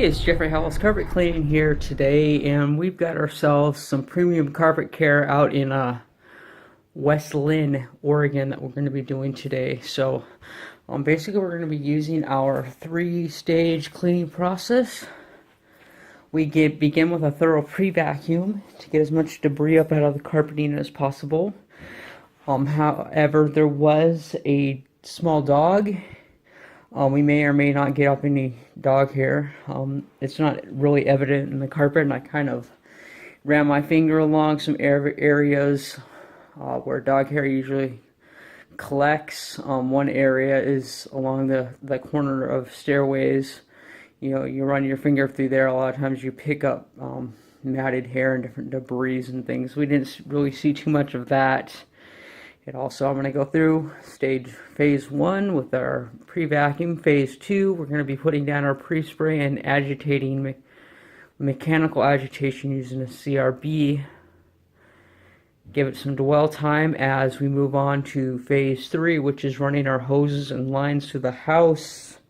Hey, it's Jeffrey Howells Carpet Cleaning here today, and we've got ourselves some premium carpet care out in West Linn, Oregon that we're going to be doing today. So basically we're going to be using our 3-stage cleaning process. We begin with a thorough pre-vacuum to get as much debris up out of the carpeting as possible. However, there was a small dog. We may or may not get up any dog hair. It's not really evident in the carpet, and I kind of ran my finger along some areas where dog hair usually collects. One area is along the corner of stairways. You know, you run your finger through there, a lot of times you pick up matted hair and different debris and things. We didn't really see too much of that. I'm going to go through phase 1 with our pre-vacuum. Phase 2, we're going to be putting down our pre-spray and agitating mechanical agitation using a CRB. Give it some dwell time as we move on to phase 3, which is running our hoses and lines through the house,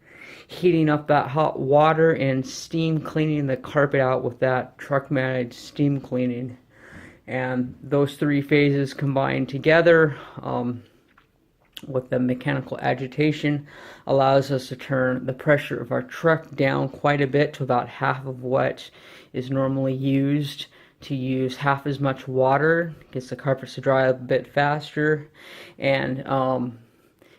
heating up that hot water and steam cleaning the carpet out with that truck mounted steam cleaning. And those 3 phases combined together with the mechanical agitation allows us to turn the pressure of our truck down quite a bit to about half of what is normally used, to use half as much water, gets the carpets to dry a bit faster. And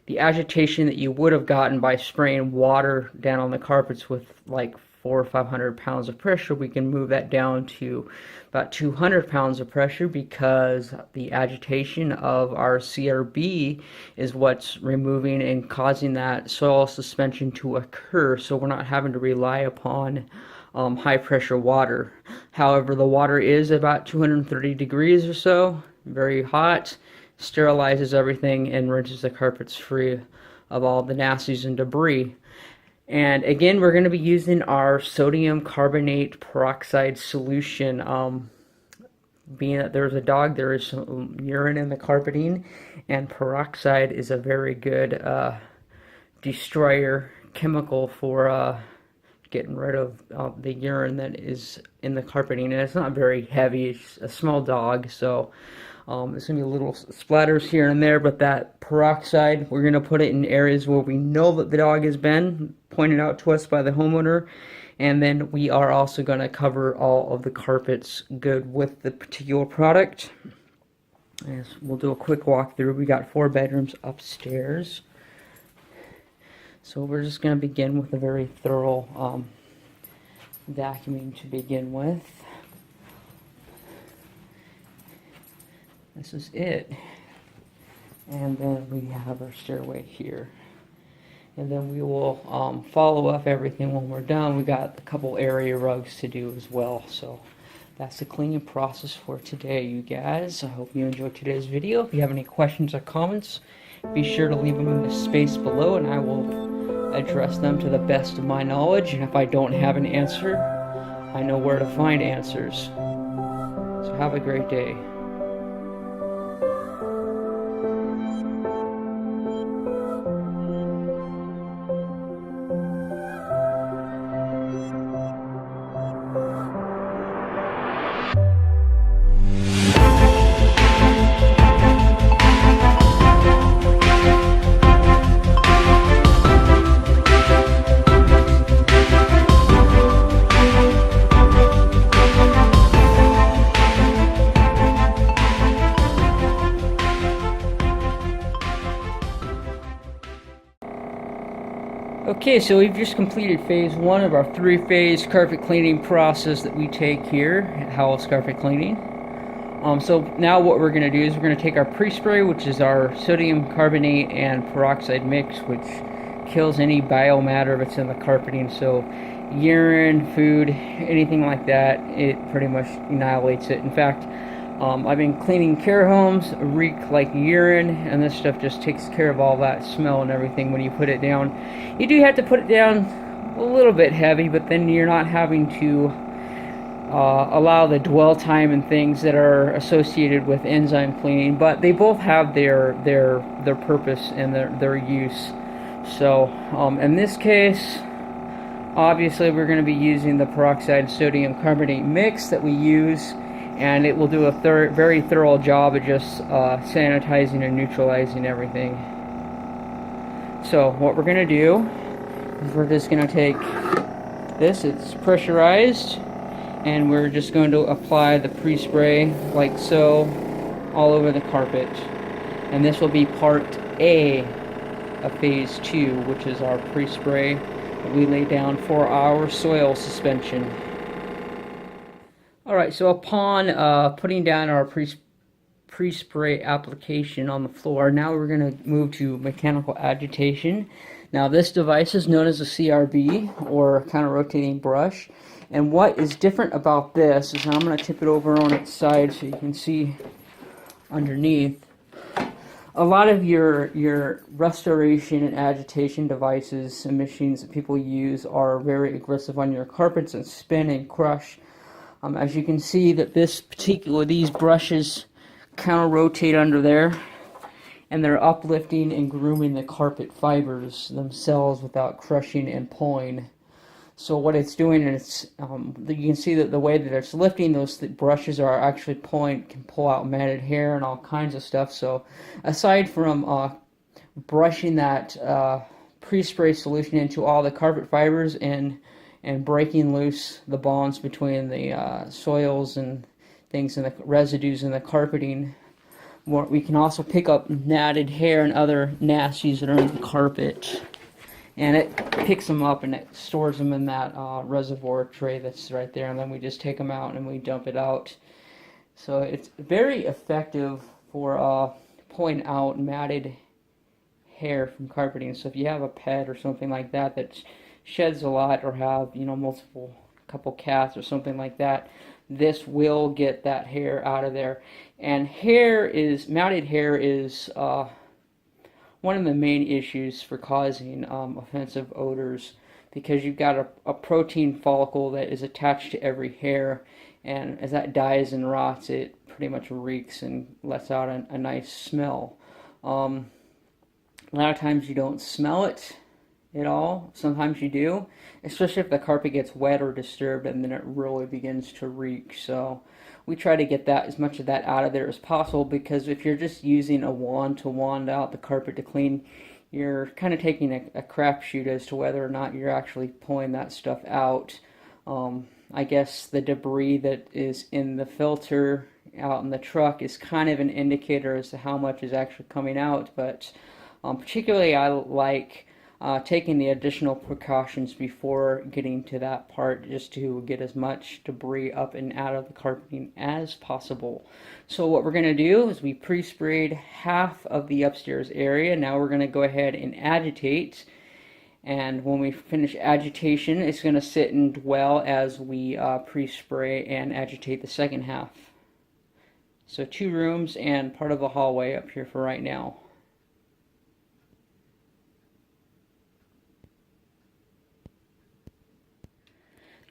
the agitation that you would have gotten by spraying water down on the carpets with like 400 or 500 pounds of pressure, we can move that down to about 200 pounds of pressure, because the agitation of our CRB is what's removing and causing that soil suspension to occur, so we're not having to rely upon high pressure water. However, the water is about 230 degrees or so, very hot, sterilizes everything and rinses the carpets free of all the nasties and debris. And again, we're going to be using our sodium carbonate peroxide solution. Being that there's a dog, there is some urine in the carpeting, and peroxide is a very good destroyer chemical for getting rid of the urine that is in the carpeting. And it's not very heavy, it's a small dog, so there's going to be little splatters here and there, but that peroxide, we're going to put it in areas where we know that the dog has been, pointed out to us by the homeowner. And then we are also going to cover all of the carpets good with the particular product. Yes, we'll do a quick walkthrough. We got 4 bedrooms upstairs. So we're just going to begin with a very thorough vacuuming to begin with. This is it. And then we have our stairway here. And then we will follow up everything when we're done. We got a couple area rugs to do as well. So that's the cleaning process for today, you guys. I hope you enjoyed today's video. If you have any questions or comments, be sure to leave them in the space below, and I will address them to the best of my knowledge. And if I don't have an answer, I know where to find answers. So have a great day. Okay, so we've just completed phase 1 of our 3-phase carpet cleaning process that we take here at Howells Carpet Cleaning. So now what we're going to do is we're going to take our pre-spray, which is our sodium carbonate and peroxide mix, which kills any biomatter that's in the carpeting. So urine, food, anything like that, it pretty much annihilates it. In fact, I've been cleaning care homes, reek like urine, and this stuff just takes care of all that smell and everything when you put it down. You do have to put it down a little bit heavy, but then you're not having to allow the dwell time and things that are associated with enzyme cleaning, but they both have their purpose and their use. So in this case, Obviously, we're going to be using the peroxide sodium carbonate mix that we use, and it will do a very thorough job of just sanitizing and neutralizing everything. So what we're going to do is we're just going to take this, it's pressurized, and we're just going to apply the pre-spray like so all over the carpet. And this will be part A of phase 2, which is our pre-spray that we lay down for our soil suspension. Alright, so upon putting down our pre-spray application on the floor, now we're going to move to mechanical agitation. Now this device is known as a CRB, or counter-rotating brush. And what is different about this is I'm going to tip it over on its side so you can see underneath. A lot of your restoration and agitation devices and machines that people use are very aggressive on your carpets and spin and crush. As you can see, that these brushes counter-rotate under there, and they're uplifting and grooming the carpet fibers themselves without crushing and pulling. So what it's doing is, you can see that the way that it's lifting, those brushes are actually can pull out matted hair and all kinds of stuff. So aside from brushing that pre-spray solution into all the carpet fibers and breaking loose the bonds between the soils and things and the residues in the carpeting, we can also pick up matted hair and other nasties that are in the carpet. And it picks them up and it stores them in that reservoir tray that's right there, and then we just take them out and we dump it out. So it's very effective for pulling out matted hair from carpeting. So if you have a pet or something like that that sheds a lot, or have couple cats or something like that, this will get that hair out of there. And matted hair is one of the main issues for causing offensive odors, because you've got a protein follicle that is attached to every hair, and as that dies and rots, it pretty much reeks and lets out a nice smell. A lot of times you don't smell it at all. Sometimes you do, especially if the carpet gets wet or disturbed, and then it really begins to reek. So we try to get as much of that out of there as possible, because if you're just using a wand to wand out the carpet to clean, you're kind of taking a crapshoot as to whether or not you're actually pulling that stuff out. I guess the debris that is in the filter out in the truck is kind of an indicator as to how much is actually coming out, but particularly I like taking the additional precautions before getting to that part, just to get as much debris up and out of the carpeting as possible. So what we're going to do is we pre-sprayed half of the upstairs area. Now we're going to go ahead and agitate, and when we finish agitation, it's going to sit and dwell as we pre-spray and agitate the second half. So 2 rooms and part of the hallway up here for right now.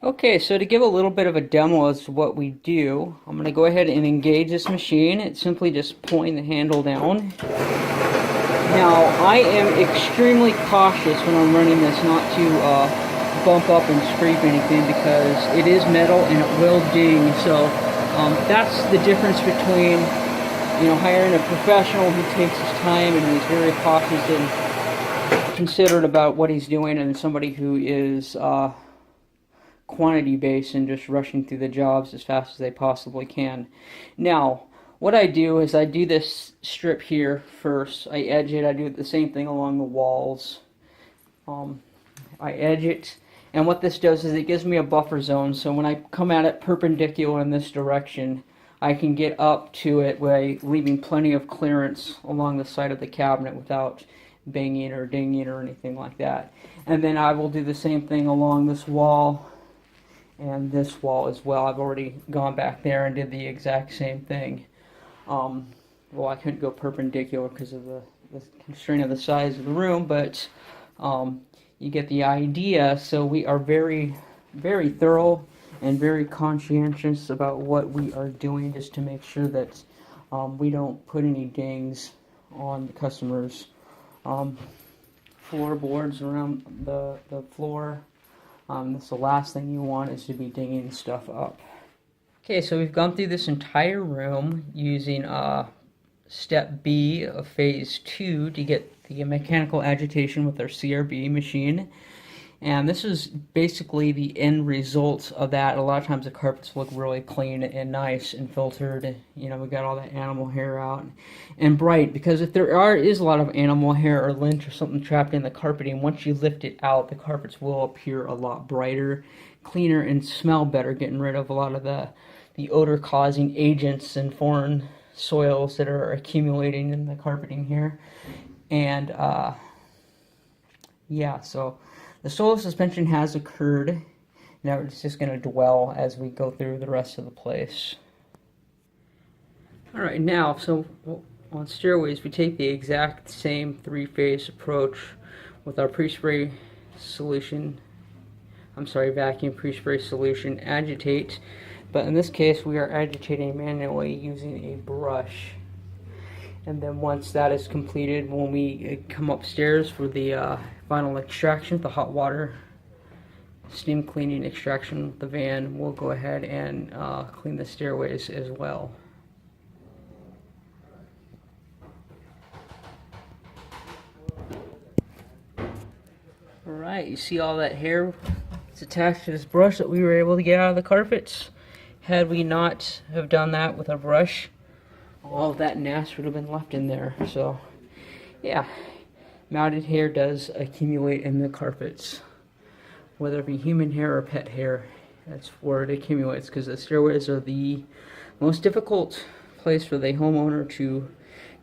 Okay, so to give a little bit of a demo as to what we do, I'm going to go ahead and engage this machine. It's simply just pulling the handle down. Now, I am extremely cautious when I'm running this not to bump up and scrape anything, because it is metal and it will ding. So that's the difference between hiring a professional who takes his time and is very cautious and considerate about what he's doing, and somebody who is quantity based and just rushing through the jobs as fast as they possibly can. Now, what I do is I do this strip here first. I edge it. I do the same thing along the walls. I edge it, and what this does is it gives me a buffer zone, so when I come at it perpendicular in this direction, I can get up to it by leaving plenty of clearance along the side of the cabinet without banging or dinging or anything like that. And then I will do the same thing along this wall and this wall as well. I've already gone back there and did the exact same thing. Well, I couldn't go perpendicular because of the constraint of the size of the room, but you get the idea. So we are very, very thorough and very conscientious about what we are doing, just to make sure that we don't put any dings on the customers' floorboards around the floor. That's the last thing you want, is to be digging stuff up. Okay, so we've gone through this entire room using step B of phase 2 to get the mechanical agitation with our CRB machine. And this is basically the end result of that. A lot of times the carpets look really clean and nice and filtered. You know, we got all that animal hair out and bright, because if there is a lot of animal hair or lint or something trapped in the carpeting, once you lift it out, the carpets will appear a lot brighter, cleaner, and smell better, getting rid of a lot of the odor-causing agents and foreign soils that are accumulating in the carpeting here. And yeah, so the soil suspension has occurred. Now it's just going to dwell as we go through the rest of the place. Alright, now, so on stairways, we take the exact same three-phase approach with our pre-spray solution. Vacuum pre-spray solution, agitate. But in this case, we are agitating manually using a brush. And then once that is completed, when we come upstairs for the final extraction, the hot water steam cleaning extraction with the van, we'll go ahead and clean the stairways as well. Alright, you see all that hair that's attached to this brush that we were able to get out of the carpets? Had we not have done that with a brush, all of that nest would have been left in there. So yeah, matted hair does accumulate in the carpets, whether it be human hair or pet hair. That's where it accumulates, because the stairways are the most difficult place for the homeowner to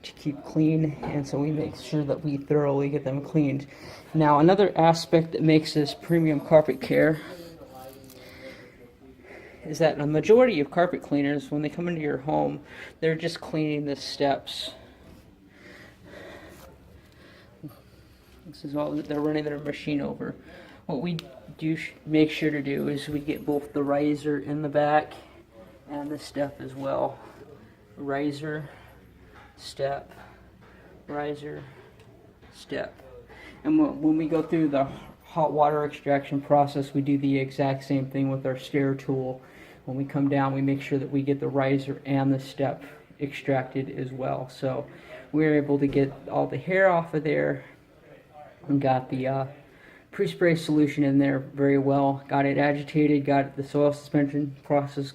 keep clean, and so we make sure that we thoroughly get them cleaned. Now, another aspect that makes this premium carpet care is that a majority of carpet cleaners, when they come into your home, they're just cleaning the steps. This is all they're running their machine over. What we do make sure to do is we get both the riser in the back and the step as well. Riser, step, riser, step. And when we go through the hot water extraction process, we do the exact same thing with our stair tool. When we come down, we make sure that we get the riser and the step extracted as well. So we're able to get all the hair off of there and got the pre-spray solution in there very well. Got it agitated, got the soil suspension process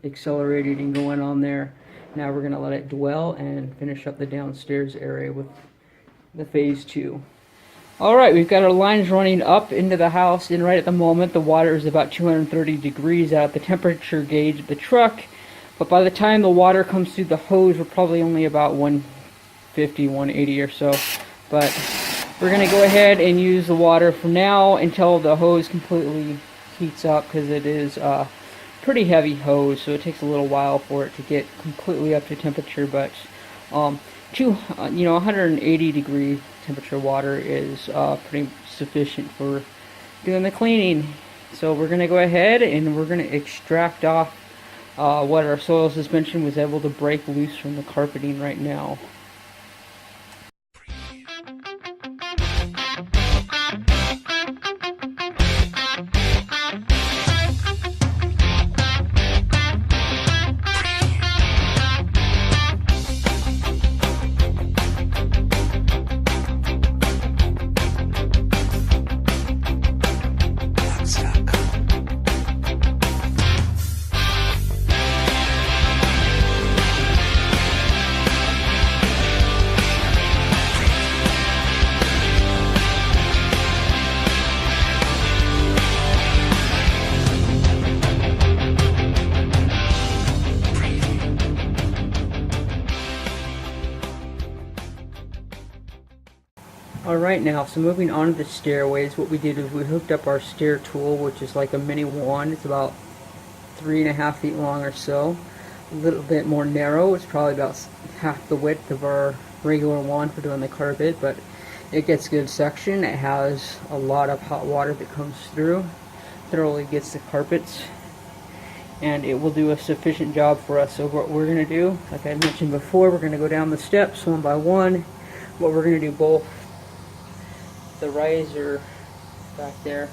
accelerated and going on there. Now we're going to let it dwell and finish up the downstairs area with the phase 2. Alright, we've got our lines running up into the house, and right at the moment the water is about 230 degrees out at the temperature gauge of the truck, but by the time the water comes through the hose, we're probably only about 150, 180 or so. But we're going to go ahead and use the water from now until the hose completely heats up, because it is a pretty heavy hose, so it takes a little while for it to get completely up to temperature. But 180 degree temperature water is pretty sufficient for doing the cleaning. So we're going to go ahead and we're going to extract off what our soil suspension was able to break loose from the carpeting right now. Alright, now, so moving on to the stairways, what we did is we hooked up our stair tool, which is like a mini wand. It's about 3.5 feet long or so. A little bit more narrow. It's probably about half the width of our regular wand for doing the carpet, but it gets good suction. It has a lot of hot water that comes through, thoroughly gets the carpets, and it will do a sufficient job for us. So what we're going to do, like I mentioned before, we're going to go down the steps one by one. What we're going to do, both the riser back there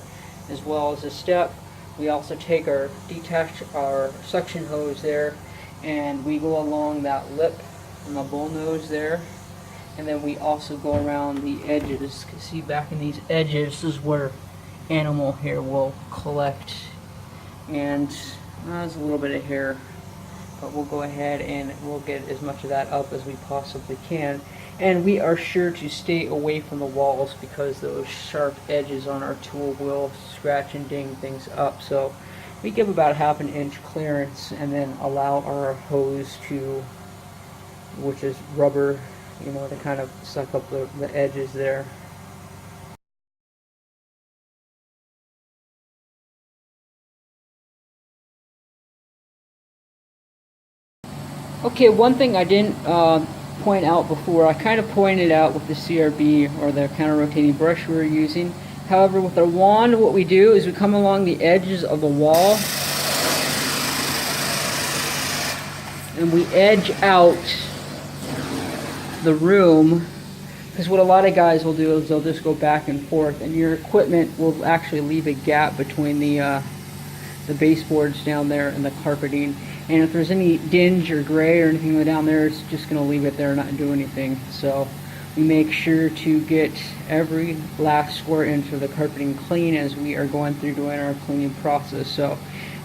as well as a step. We also take our suction hose there, and we go along that lip and the bull nose there, and then we also go around the edges. See, back in these edges is where animal hair will collect, and there's a little bit of hair, but we'll go ahead and we'll get as much of that up as we possibly can. And we are sure to stay away from the walls because those sharp edges on our tool will scratch and ding things up. So we give about 1/2 inch clearance and then allow our hose to, which is rubber, you know, to kind of suck up the edges there. Okay, one thing I didn't point out before, I kind of pointed out with the CRB, or the counter-rotating brush we were using. However, with our wand, what we do is we come along the edges of the wall and we edge out the room, because what a lot of guys will do is they'll just go back and forth, and your equipment will actually leave a gap between the baseboards down there and the carpeting. And if there's any dinge or gray or anything down there, it's just going to leave it there and not do anything. So we make sure to get every last square inch of the carpeting clean as we are going through doing our cleaning process. So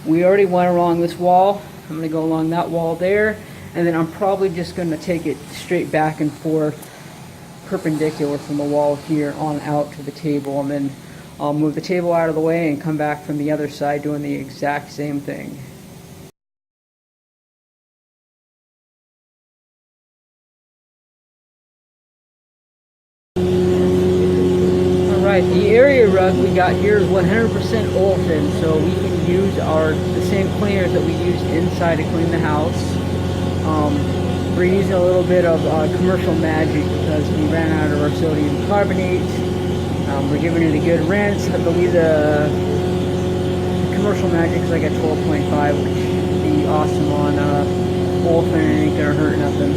we already went along this wall. I'm going to go along that wall there, and then I'm probably just going to take it straight back and forth perpendicular from the wall here on out to the table, and then I'll move the table out of the way and come back from the other side doing the exact same thing. Alright, the area rug we got here is 100% olefin, so we can use the same cleaners that we use inside to clean the house. We're using a little bit of commercial magic because we ran out of our sodium carbonate. We're giving it a good rinse. I believe the commercial magic is like a 12.5, which would be awesome on olefin, and it ain't gonna hurt nothing.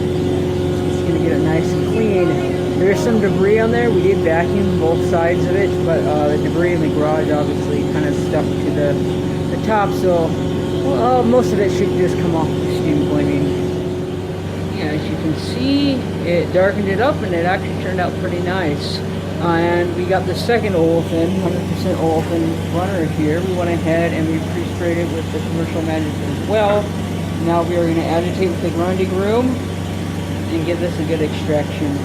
It's gonna get it nice and clean. There's some debris on there. We did vacuum both sides of it, but the debris in the garage obviously kind of stuck to the top, so most of it should just come off the steam cleaning. Yeah, as you can see, it darkened it up and it actually turned out pretty nice. And we got the second olefin, 100% olefin runner here. We went ahead and we pre-sprayed it with the commercial magic as well. Now we are going to agitate with the grinding room and give this a good extraction.